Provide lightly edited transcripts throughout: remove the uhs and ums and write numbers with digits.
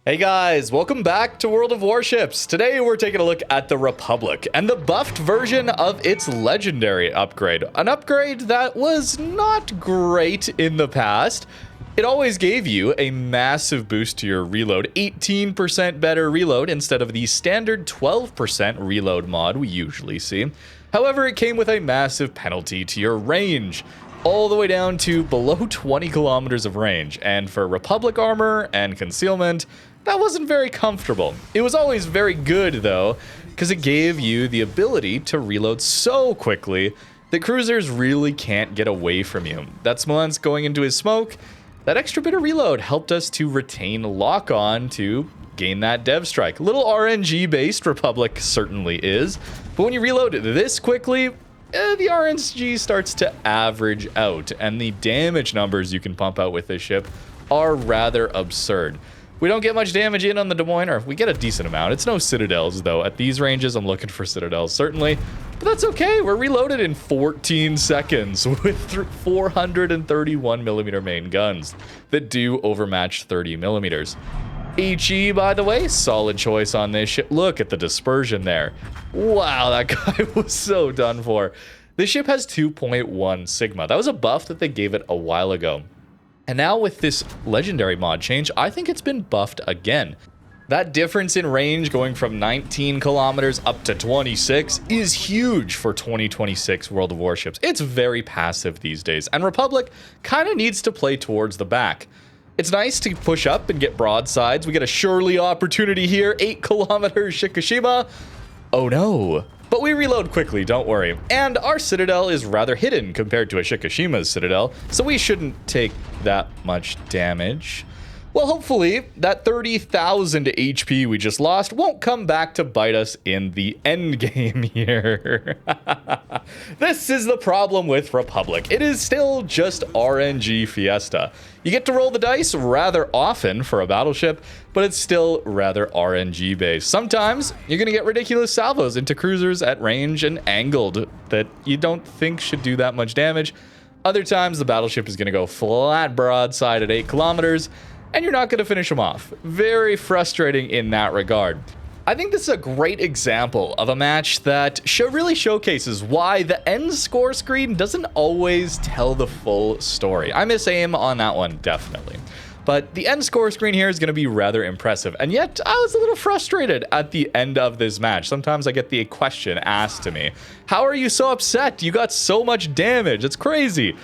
Hey guys, welcome back to World of Warships. Today we're taking a look at the Republic and the buffed version of its legendary upgrade. An upgrade that was not great in the past. It always gave you a massive boost to your reload, 18% better reload instead of the standard 12% reload mod we usually see. However, it came with a massive penalty to your range, all the way down to below 20 kilometers of range. And for Republic armor and concealment, that wasn't very comfortable. It was always very good though, because it gave you the ability to reload so quickly that cruisers really can't get away from you. That Smolensk going into his smoke, that extra bit of reload helped us to retain lock-on to gain that dev strike. Little RNG based Republic certainly is, but when you reload this quickly, the RNG starts to average out, and the damage numbers you can pump out with this ship are rather absurd. We don't get much damage in on the Des Moines, or we get a decent amount. It's no Citadels, though. At these ranges, I'm looking for Citadels, certainly. But that's okay. We're reloaded in 14 seconds with 431 millimeter main guns that do overmatch 30 millimeters. HE, by the way, solid choice on this ship. Look at the dispersion there. Wow, that guy was so done for. This ship has 2.1 Sigma. That was a buff that they gave it a while ago. And now with this legendary mod change, I think it's been buffed again. That difference in range going from 19 kilometers up to 26 is huge for 2026 World of Warships. It's very passive these days, and Republic kind of needs to play towards the back. It's nice to push up and get broadsides. We get a surely opportunity here, 8 kilometers Shikishima. Oh no. But we reload quickly, don't worry. And our Citadel is rather hidden compared to a Shikishima's Citadel, so we shouldn't take that much damage. Well, hopefully, that 30,000 HP we just lost won't come back to bite us in the end game here. This is the problem with Republic. It is still just RNG Fiesta. You get to roll the dice rather often for a battleship, but it's still rather RNG based. Sometimes you're going to get ridiculous salvos into cruisers at range and angled that you don't think should do that much damage. Other times the battleship is going to go flat broadside at 8 kilometers, and you're not going to finish them off. Very frustrating in that regard. I think this is a great example of a match that really showcases why the end score screen doesn't always tell the full story. I miss aim on that one, definitely. But the end score screen here is going to be rather impressive. And yet, I was a little frustrated at the end of this match. Sometimes I get the question asked to me, how are you so upset? You got so much damage. It's crazy.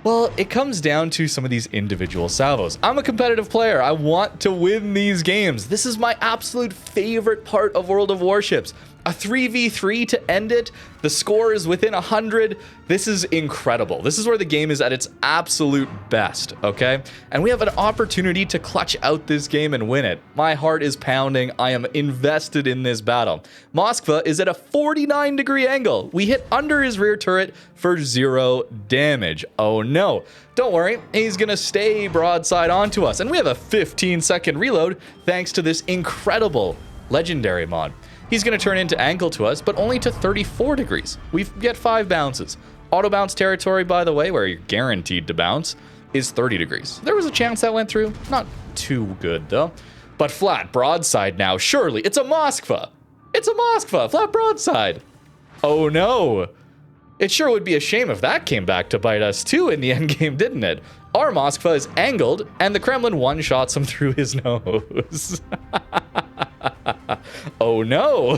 Well, it comes down to some of these individual salvos. I'm a competitive player. I want to win these games. This is my absolute favorite part of World of Warships. A 3v3 to end it. The score is within 100. This is incredible. This is where the game is at its absolute best, okay? And we have an opportunity to clutch out this game and win it. My heart is pounding. I am invested in this battle. Moskva is at a 49-degree angle. We hit under his rear turret for 0 damage. Oh no. Don't worry, he's gonna stay broadside onto us. And we have a 15-second reload thanks to this incredible legendary mod. He's going to turn into angle to us, but only to 34 degrees. We get 5 bounces. Auto bounce territory, by the way, where you're guaranteed to bounce, is 30 degrees. There was a chance that went through. Not too good, though. But flat broadside now, surely. It's a Moskva. It's a Moskva, flat broadside. Oh, no. It sure would be a shame if that came back to bite us, too, in the endgame, didn't it? Our Moskva is angled, and the Kremlin one-shots him through his nose. Oh no!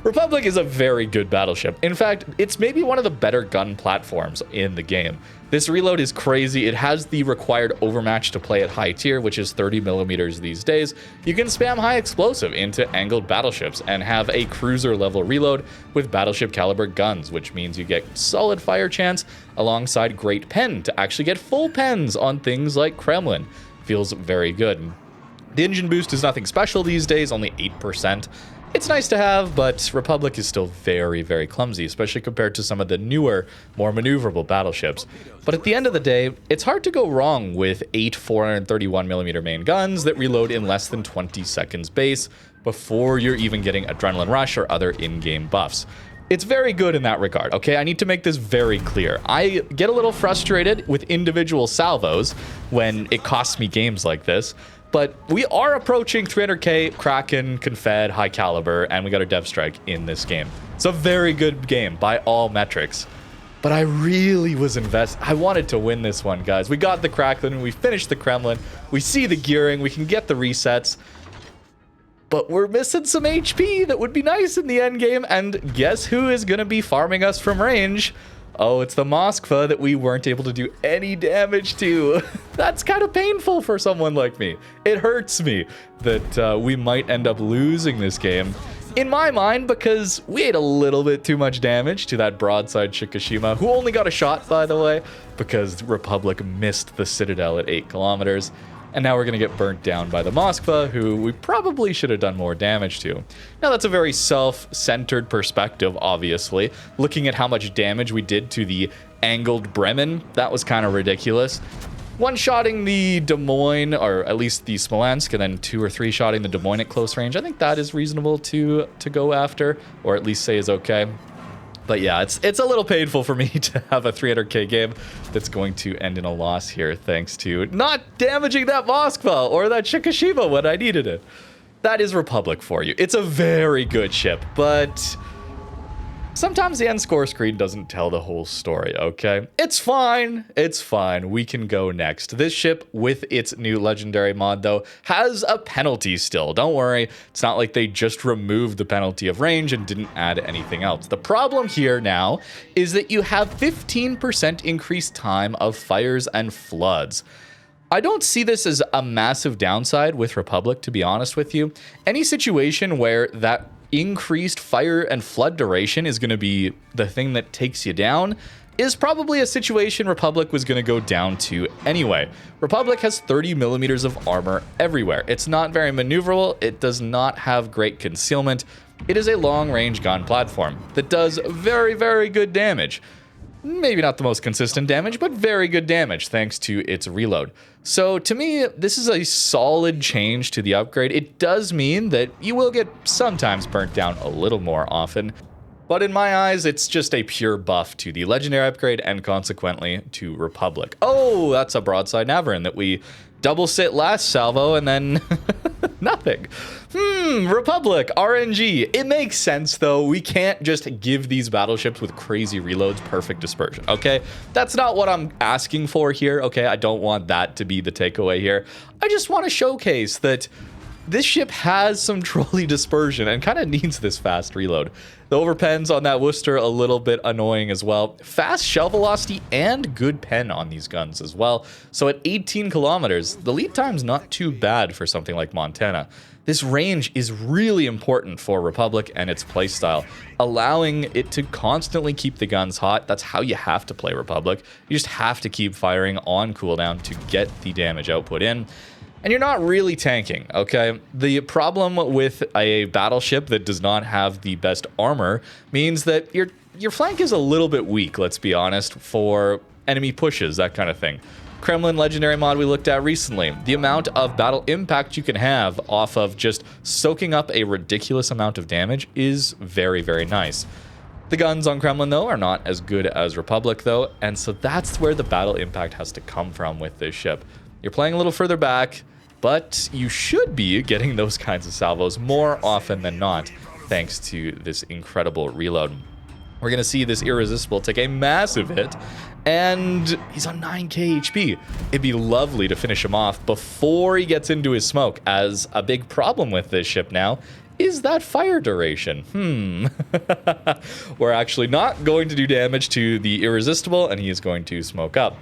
Republic is a very good battleship. In fact, it's maybe one of the better gun platforms in the game. This reload is crazy. It has the required overmatch to play at high tier, which is 30 millimeters these days. You can spam high explosive into angled battleships and have a cruiser level reload with battleship caliber guns, which means you get solid fire chance alongside great pen to actually get full pens on things like Kremlin. Feels very good. The engine boost is nothing special these days, only 8%. It's nice to have, but Republic is still very, very clumsy, especially compared to some of the newer, more maneuverable battleships. But at the end of the day, it's hard to go wrong with 8 431mm main guns that reload in less than 20 seconds base before you're even getting Adrenaline Rush or other in-game buffs. It's very good in that regard, okay? I need to make this very clear. I get a little frustrated with individual salvos when it costs me games like this, but we are approaching 300k Kraken, Confed, High Caliber, and we got a Dev Strike in this game. It's a very good game by all metrics. But I really was invested. I wanted to win this one, guys. We got the Kraken, we finished the Kremlin, we see the gearing, we can get the resets. But we're missing some HP that would be nice in the end game. And guess who is going to be farming us from range? Oh, it's the Moskva that we weren't able to do any damage to. That's kind of painful for someone like me. It hurts me that we might end up losing this game. In my mind, because we ate a little bit too much damage to that broadside Shikishima, who only got a shot, by the way, because Republic missed the Citadel at 8 kilometers. And now we're going to get burnt down by the Moskva, who we probably should have done more damage to. Now, that's a very self-centered perspective, obviously. Looking at how much damage we did to the angled Bremen, that was kind of ridiculous. One-shotting the Des Moines, or at least the Smolensk, and then 2 or 3 shotting the Des Moines at close range. I think that is reasonable to go after, or at least say is okay. But yeah, it's a little painful for me to have a 300k game that's going to end in a loss here, thanks to not damaging that Moskva or that Shikishima when I needed it. That is Republic for you. It's a very good ship, but sometimes the end score screen doesn't tell the whole story, okay? It's fine. It's fine. We can go next. This ship, with its new legendary mod, though, has a penalty still. Don't worry. It's not like they just removed the penalty of range and didn't add anything else. The problem here now is that you have 15% increased time of fires and floods. I don't see this as a massive downside with Republic, to be honest with you. Any situation where that increased fire and flood duration is going to be the thing that takes you down is probably a situation Republic was going to go down to anyway. Republic has 30 millimeters of armor everywhere. It's not very maneuverable. It does not have great concealment. It is a long-range gun platform that does very, very good damage. Maybe not the most consistent damage, but very good damage thanks to its reload. So to me, this is a solid change to the upgrade. It does mean that you will get sometimes burnt down a little more often, but in my eyes, it's just a pure buff to the legendary upgrade and consequently to Republic. Oh, that's a broadside Navarin that we double sit last salvo and then nothing. Republic, RNG. It makes sense, though. We can't just give these battleships with crazy reloads perfect dispersion, okay? That's not what I'm asking for here, okay? I don't want that to be the takeaway here. I just want to showcase that this ship has some trolley dispersion and kind of needs this fast reload. The overpens on that Worcester a little bit annoying as well. Fast shell velocity and good pen on these guns as well. So at 18 kilometers, the lead time's not too bad for something like Montana. This range is really important for Republic and its playstyle, allowing it to constantly keep the guns hot. That's how you have to play Republic. You just have to keep firing on cooldown to get the damage output in. And you're not really tanking, okay? The problem with a battleship that does not have the best armor means that your flank is a little bit weak, let's be honest, for enemy pushes, that kind of thing. Kremlin legendary mod we looked at recently, the amount of battle impact you can have off of just soaking up a ridiculous amount of damage is very, very nice. The guns on Kremlin, though, are not as good as Republic, though, and so that's where the battle impact has to come from with this ship. You're playing a little further back, but you should be getting those kinds of salvos more often than not, thanks to this incredible reload. We're going to see this Irresistible take a massive hit, and he's on 9k HP. It'd be lovely to finish him off before he gets into his smoke, as a big problem with this ship now is that fire duration. We're actually not going to do damage to the Irresistible, and he is going to smoke up.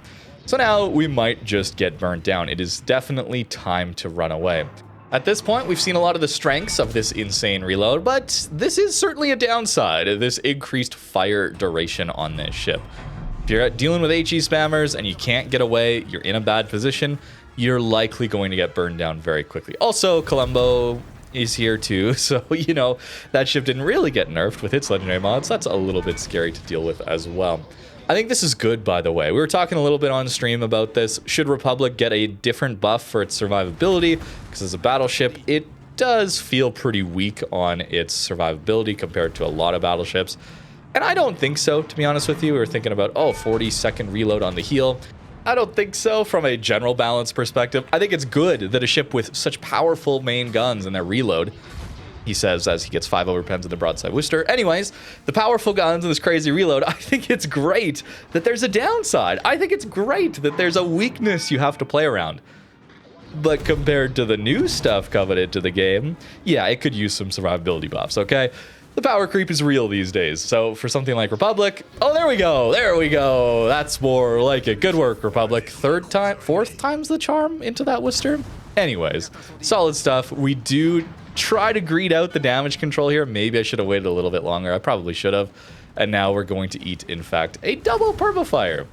So now we might just get burnt down. It is definitely time to run away. At this point, we've seen a lot of the strengths of this insane reload, but this is certainly a downside, this increased fire duration on this ship. If you're dealing with HE spammers and you can't get away, you're in a bad position, you're likely going to get burned down very quickly. Also, Colombo is here too, so, you know, that ship didn't really get nerfed with its legendary mods. That's a little bit scary to deal with as well. I think this is good, by the way. We were talking a little bit on stream about this. Should Republic get a different buff for its survivability? Because as a battleship, it does feel pretty weak on its survivability compared to a lot of battleships. And I don't think so, to be honest with you. We were thinking about, oh, 40-second reload on the heel. I don't think so from a general balance perspective. I think it's good that a ship with such powerful main guns and their reload, he says as he gets 5 overpens in the broadside Worcester. Anyways, the powerful guns and this crazy reload, I think it's great that there's a downside. I think it's great that there's a weakness you have to play around. But compared to the new stuff coming into the game, yeah, it could use some survivability buffs, okay? The power creep is real these days. So for something like Republic, oh, there we go. There we go. That's more like it. Good work, Republic. Fourth time's the charm into that Worcester. Anyways, solid stuff. We do try to greed out the damage control here. Maybe I should have waited a little bit longer. I probably should have. And now we're going to eat, in fact, a double permafire.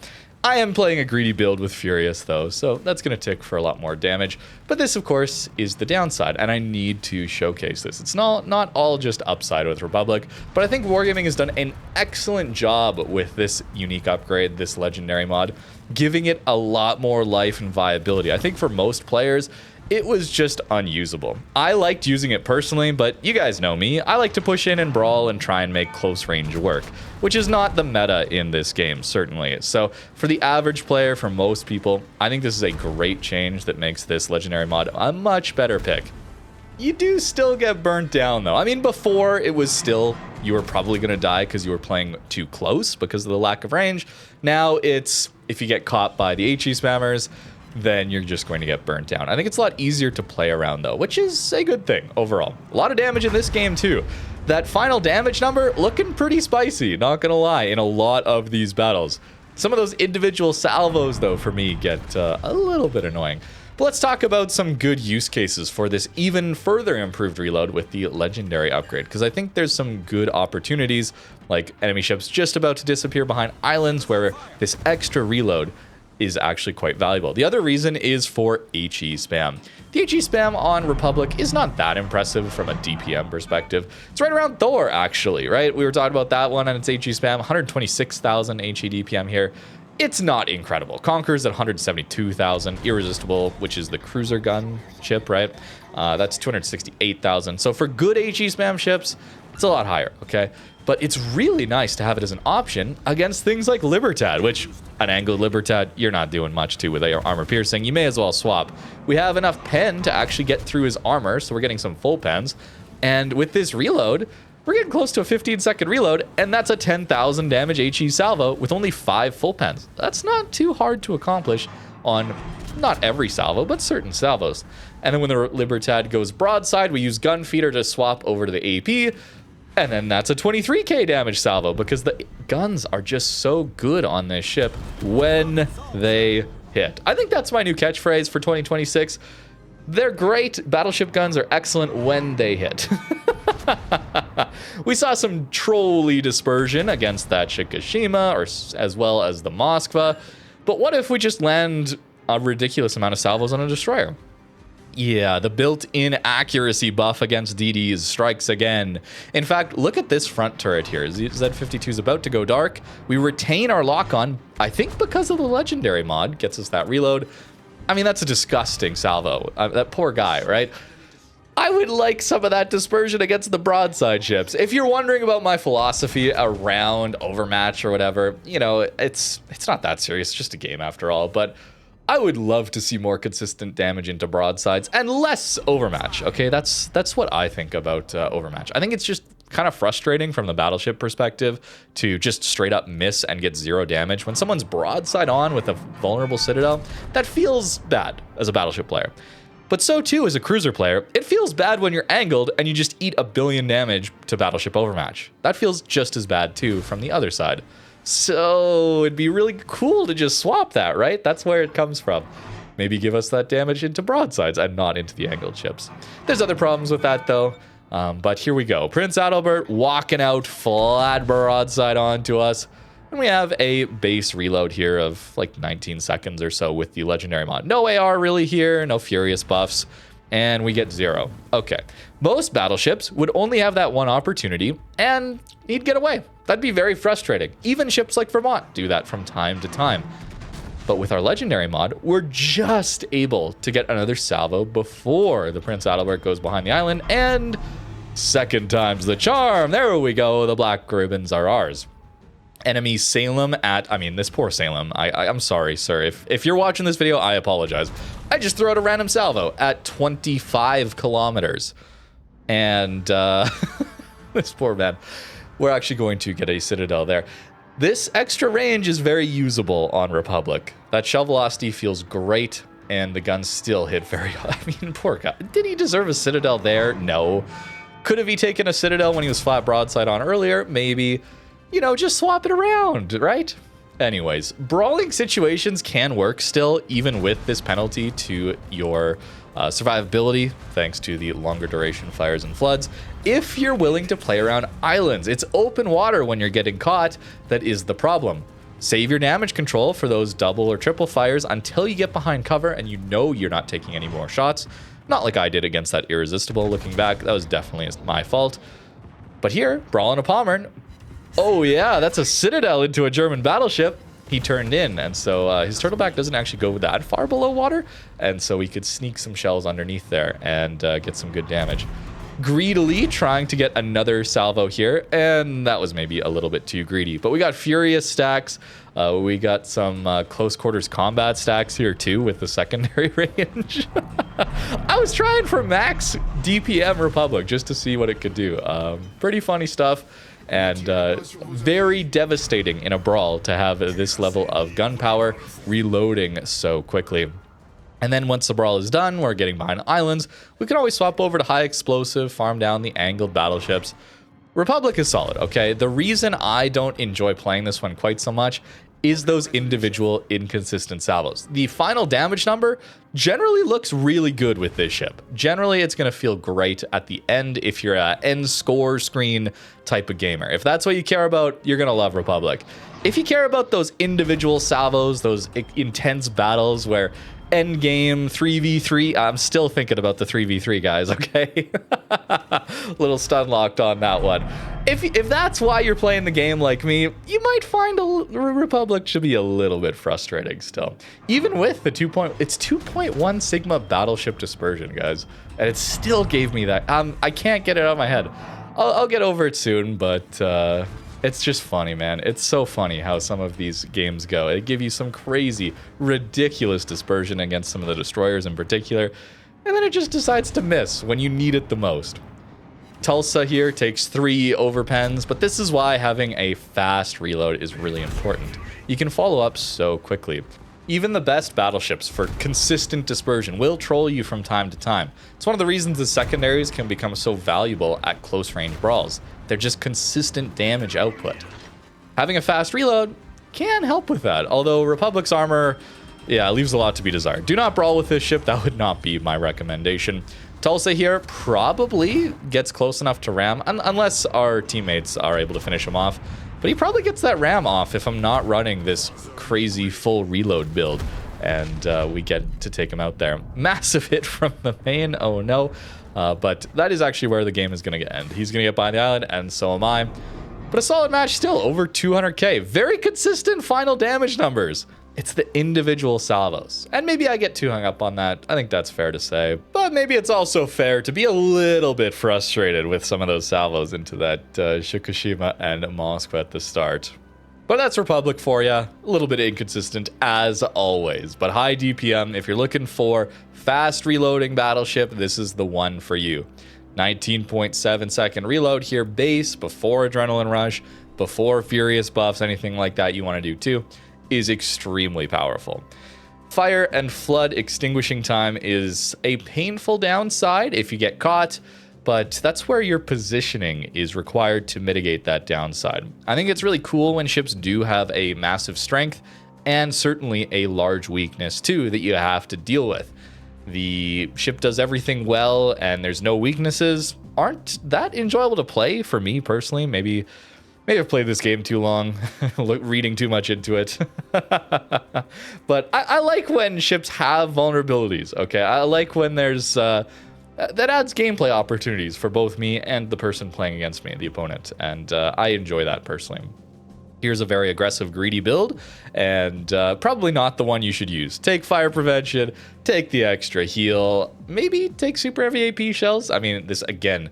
I am playing a greedy build with Furious, though, so that's going to tick for a lot more damage. But this, of course, is the downside, and I need to showcase this. It's not all just upside with Republic, but I think Wargaming has done an excellent job with this unique upgrade, this legendary mod, giving it a lot more life and viability. I think for most players, it was just unusable. I liked using it personally, but you guys know me. I like to push in and brawl and try and make close range work, which is not the meta in this game, certainly. So for the average player, for most people, I think this is a great change that makes this legendary mod a much better pick. You do still get burnt down, though. I mean, before it was still, you were probably going to die because you were playing too close because of the lack of range. Now it's, if you get caught by the HE spammers, then you're just going to get burnt down. I think it's a lot easier to play around, though, which is a good thing overall. A lot of damage in this game, too. That final damage number looking pretty spicy, not gonna lie, in a lot of these battles. Some of those individual salvos, though, for me, get a little bit annoying. But let's talk about some good use cases for this even further improved reload with the legendary upgrade, because I think there's some good opportunities, like enemy ships just about to disappear behind islands, where this extra reload is actually quite valuable. The other reason is for HE spam. The HE spam on Republic is not that impressive from a DPM perspective. It's right around Thor, actually, right? We were talking about that one and its HE spam, 126,000 HE DPM here. It's not incredible. Conqueror's at 172,000. Irresistible, which is the cruiser gun ship, right? That's 268,000. So for good HE spam ships, it's a lot higher, okay? But it's really nice to have it as an option against things like Libertad, which an angled Libertad, you're not doing much to with armor piercing. You may as well swap. We have enough pen to actually get through his armor, so we're getting some full pens. And with this reload, we're getting close to a 15-second reload, and that's a 10,000 damage HE salvo with only 5 full pens. That's not too hard to accomplish on not every salvo, but certain salvos. And then when the Libertad goes broadside, we use gun feeder to swap over to the AP. And then that's a 23k damage salvo because the guns are just so good on this ship when they hit. I think that's my new catchphrase for 2026. They're great. Battleship guns are excellent when they hit. We saw some trolly dispersion against that Shikishima, as well as the Moskva. But what if we just land a ridiculous amount of salvos on a destroyer? Yeah, the built-in accuracy buff against DDs strikes again. In fact, look at this front turret here. Z52 is about to go dark. We retain our lock-on, I think because of the legendary mod, gets us that reload. I mean, that's a disgusting salvo. That poor guy, right? I would like some of that dispersion against the broadside ships. If you're wondering about my philosophy around overmatch or whatever, you know, it's not that serious. It's just a game after all, but I would love to see more consistent damage into broadsides and less overmatch, okay? That's what I think about overmatch. I think it's just kind of frustrating from the battleship perspective to just straight up miss and get 0 damage. When someone's broadside on with a vulnerable citadel, that feels bad as a battleship player. But so too as a cruiser player, it feels bad when you're angled and you just eat 1 billion damage to battleship overmatch. That feels just as bad too from the other side. So it'd be really cool to just swap that, right? That's where it comes from. Maybe give us that damage into broadsides and not into the angled ships. There's other problems with that, though. But here we go. Prince Adalbert walking out flat broadside onto us. And we have a base reload here of like 19 seconds or so with the legendary mod. No AR really here, no Furious buffs. And we get 0. Okay. Most battleships would only have that one opportunity, and he'd get away. That'd be very frustrating. Even ships like Vermont do that from time to time. But with our legendary mod, we're just able to get another salvo before the Prince Adalbert goes behind the island, and Second time's the charm. There we go. The black ribbons are ours. Enemy Salem at, I mean, this poor Salem. I'm sorry, sir. If you're watching this video, I apologize. I just threw out a random salvo at 25 kilometers. And this poor man. We're actually going to get a Citadel there. This extra range is very usable on Republic. That shell velocity feels great, and the guns still hit very high. I mean, poor guy. Did he deserve a Citadel there? No. Could have he taken a Citadel when he was flat broadside on earlier? Maybe. You know, just swap it around, right? Anyways, brawling situations can work still, even with this penalty to your survivability, thanks to the longer duration fires and floods, if you're willing to play around islands. It's open water when you're getting caught that is the problem. Save your damage control for those double or triple fires until you get behind cover and you know you're not taking any more shots. Not like I did against that Irresistible. Looking back, that was definitely my fault. But here, brawling a Pommern. Oh yeah, that's a Citadel into a German battleship. He turned in, and so his turtleback doesn't actually go that far below water, and so we could sneak some shells underneath there and get some good damage. Greedily trying to get another salvo here, and that was maybe a little bit too greedy. But we got Furious stacks. We got some close quarters combat stacks here too with the secondary range. I was trying for max DPM Republic just to see what it could do. Pretty funny stuff. And very devastating in a brawl to have this level of gunpowder reloading so quickly. And then once the brawl is done, we're getting behind islands. We can always swap over to high explosive, farm down the angled battleships. Republic is solid, okay? The reason I don't enjoy playing this one quite so much is those individual inconsistent salvos. The final damage number generally looks really good with this ship. Generally, it's going to feel great at the end if you're an end score screen type of gamer. If that's what you care about, you're going to love Republic. If you care about those individual salvos, those intense battles where end game 3v3, I'm still thinking about the 3v3 guys, okay? Little stun locked on that one. If that's why you're playing the game like me, you might find Republic should be a little bit frustrating still. Even with the it's 2.1 Sigma battleship dispersion, guys, and it still gave me that. I can't get it out of my head. I'll get over it soon, but it's just funny, man. It's so funny how some of these games go. They give you some crazy, ridiculous dispersion against some of the destroyers in particular, and then it just decides to miss when you need it the most. Tulsa here takes 3 overpens, but this is why having a fast reload is really important. You can follow up so quickly. Even the best battleships for consistent dispersion will troll you from time to time. It's one of the reasons the secondaries can become so valuable at close range brawls. They're just consistent damage output. Having a fast reload can help with that, although Republic's armor, yeah, leaves a lot to be desired. Do not brawl with this ship. That would not be my recommendation. Tulsa here probably gets close enough to ram, unless our teammates are able to finish him off. But he probably gets that ram off if I'm not running this crazy full reload build, and we get to take him out there. Massive hit from the main, oh no. But that is actually where the game is going to end. He's going to get behind the island, and so am I. But a solid match still, over 200k. Very consistent final damage numbers. It's the individual salvos. And maybe I get too hung up on that. I think that's fair to say. But maybe it's also fair to be a little bit frustrated with some of those salvos into that Fukushima and Moscow at the start. But that's Republic for you. A little bit inconsistent as always. But high DPM, if you're looking for fast reloading battleship, this is the one for you. 19.7 second reload here base, before Adrenaline Rush, before Furious buffs, anything like that you want to do too, is extremely powerful. Fire and flood extinguishing time is a painful downside if you get caught, but that's where your positioning is required to mitigate that downside. I think it's really cool when ships do have a massive strength and certainly a large weakness too that you have to deal with. The ship does everything well and there's no weaknesses aren't that enjoyable to play for me personally. Maybe I've played this game too long, reading too much into it. But I like when ships have vulnerabilities, okay? I like when there's... that adds gameplay opportunities for both me and the person playing against me, the opponent. And I enjoy that personally. Here's a very aggressive, greedy build, and probably not the one you should use. Take fire prevention, take the extra heal, maybe take super heavy AP shells. I mean, this, again...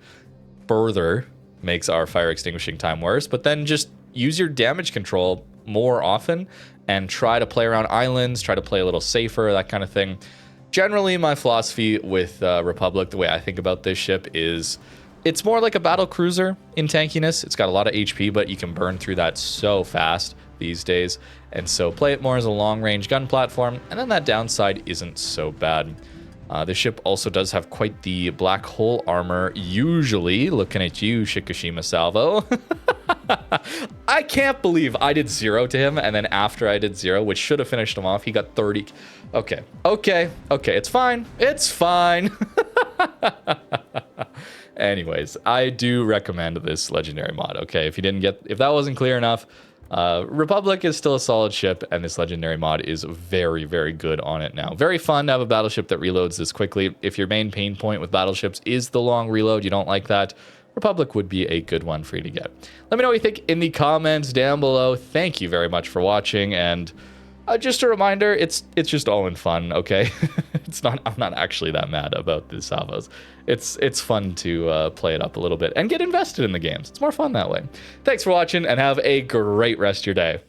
further makes our fire extinguishing time worse, but then just use your damage control more often and try to play around islands, try to play a little safer, that kind of thing. Generally, my philosophy with Republic, the way I think about this ship is it's more like a battle cruiser in tankiness. It's got a lot of HP, but you can burn through that so fast these days. And so play it more as a long-range gun platform, and then that downside isn't so bad. This ship also does have quite the black hole armor, usually. Looking at you, Shikishima Salvo. I can't believe I did 0 to him, and then after I did 0, which should have finished him off, he got 30. Okay, it's fine. It's fine. Anyways, I do recommend this legendary mod, okay? If that wasn't clear enough, Republic is still a solid ship, and this legendary mod is very, very good on it now. Very fun to have a battleship that reloads this quickly. If your main pain point with battleships is the long reload, you don't like that, Republic would be a good one for you to get. Let me know what you think in the comments down below. Thank you very much for watching, and just a reminder, it's just all in fun, okay? I'm not actually that mad about the salvos. It's fun to play it up a little bit and get invested in the games. It's more fun that way. Thanks for watching, and have a great rest of your day.